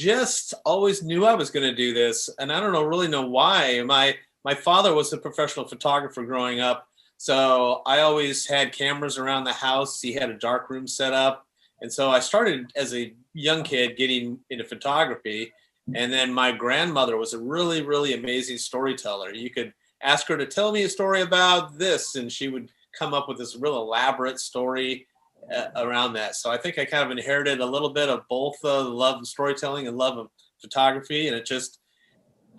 just always knew I was going to do this, and I don't know really know why. My father was a professional photographer growing up, so I always had cameras around the house. He had a dark room set up, and so I started as a young kid getting into photography. And then my grandmother was a really, really amazing storyteller. You could ask her to tell me a story about this, and she would come up with this real elaborate story around that. So I think I kind of inherited a little bit of both the love of storytelling and love of photography. And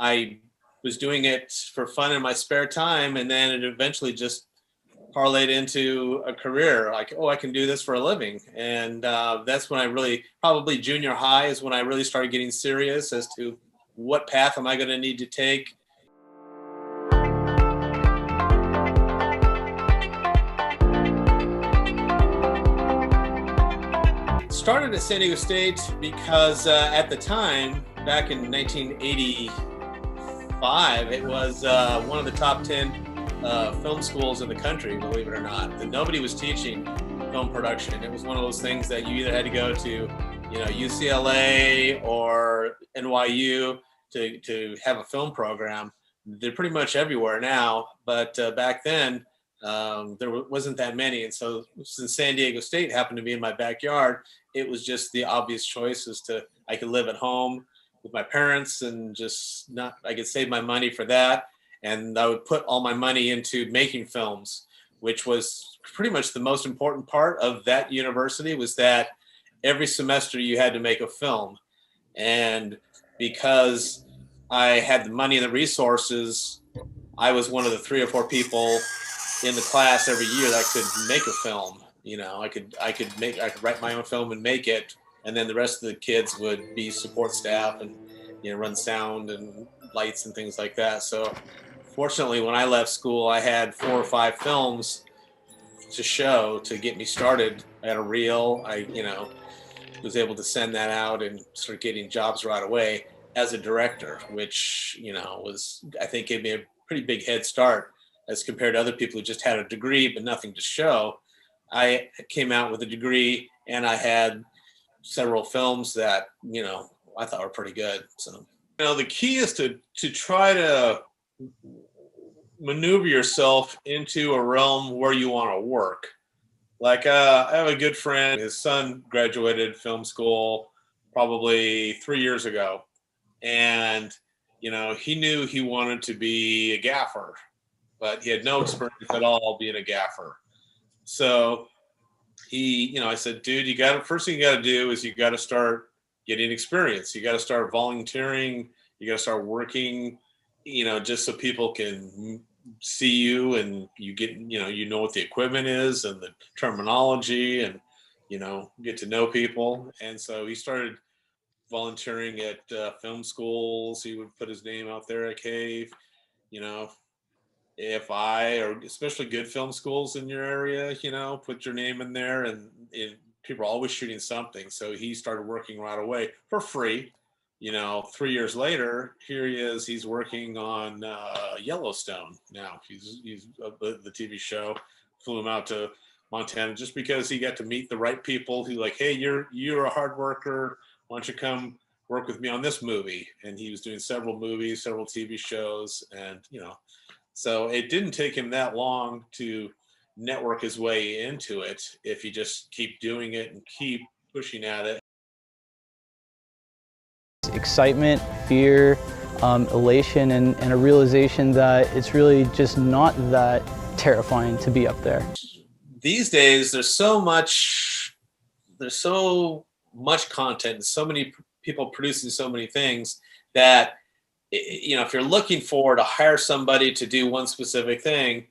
I was doing it for fun in my spare time. And then it eventually just parlayed into a career. Like, oh, I can do this for a living. And that's when I really, probably junior high is when I really started getting serious as to what path am I going to need to take. Started at San Diego State because at the time, back in 1985, it was one of the top 10 film schools in the country, believe it or not. That nobody was teaching film production. It was one of those things that you either had to go to, UCLA or NYU to have a film program. They're pretty much everywhere now, but back then there wasn't that many. And so since San Diego State happened to be in my backyard, it was just the obvious choice I could live at home with my parents and I could save my money for that. And I would put all my money into making films, which was pretty much the most important part of that university, was that every semester you had to make a film. And because I had the money and the resources, I was one of the 3 or 4 people in the class every year that could make a film. I could write my own film and make it, and then the rest of the kids would be support staff and run sound and lights and things like that. So fortunately, when I left school, I had 4 or 5 films to show to get me started. I had a reel. I was able to send that out and start getting jobs right away as a director, which I think gave me a pretty big head start as compared to other people who just had a degree but nothing to show. I came out with a degree, and I had several films that I thought were pretty good. So the key is to try to maneuver yourself into a realm where you want to work. Like I have a good friend, his son graduated film school probably 3 years ago, and he knew he wanted to be a gaffer, but he had no experience at all being a gaffer. So I said, dude, first thing you got to do is you got to start getting experience. You got to start volunteering. You got to start working, just so people can see you and you get, what the equipment is and the terminology and, get to know people. And so he started volunteering at film schools. He would put his name out there like, hey, AFI, or especially good film schools in your area, put your name in there, and people are always shooting something. So he started working right away for free. 3 years later, here he is. He's working on Yellowstone now. He's the TV show. Flew him out to Montana just because he got to meet the right people who like, hey, you're a hard worker. Why don't you come work with me on this movie? And he was doing several movies, several TV shows, and so it didn't take him that long to network his way into it if you just keep doing it and keep pushing at it. Excitement, fear, elation, and a realization that it's really just not that terrifying to be up there. These days, there's so much content and so many people producing so many things that if you're looking to hire somebody to do one specific thing,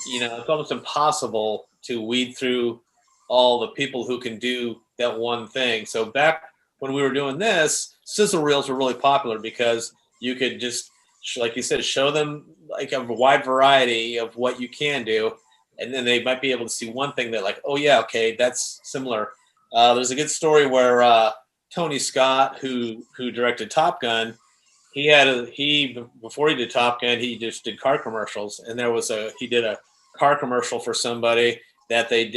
it's almost impossible to weed through all the people who can do that one thing. So back when we were doing this, sizzle reels were really popular because you could just, like you said, show them like a wide variety of what you can do. And then they might be able to see one thing that like, oh yeah, okay, that's similar. There's a good story where Tony Scott, who directed Top Gun, before he did Top Gun, he just did car commercials, and he did a car commercial for somebody that they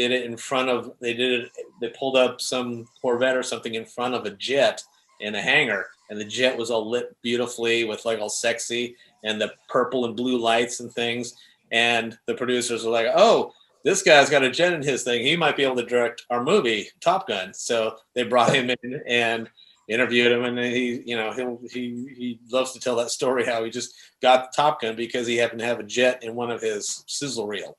pulled up some Corvette or something in front of a jet, in a hangar, and the jet was all lit beautifully with like all sexy and the purple and blue lights and things. And the producers were like, "Oh, this guy's got a jet in his thing. He might be able to direct our movie, Top Gun." So they brought him in and interviewed him, and he loves to tell that story how he just got Top Gun because he happened to have a jet in one of his sizzle reel.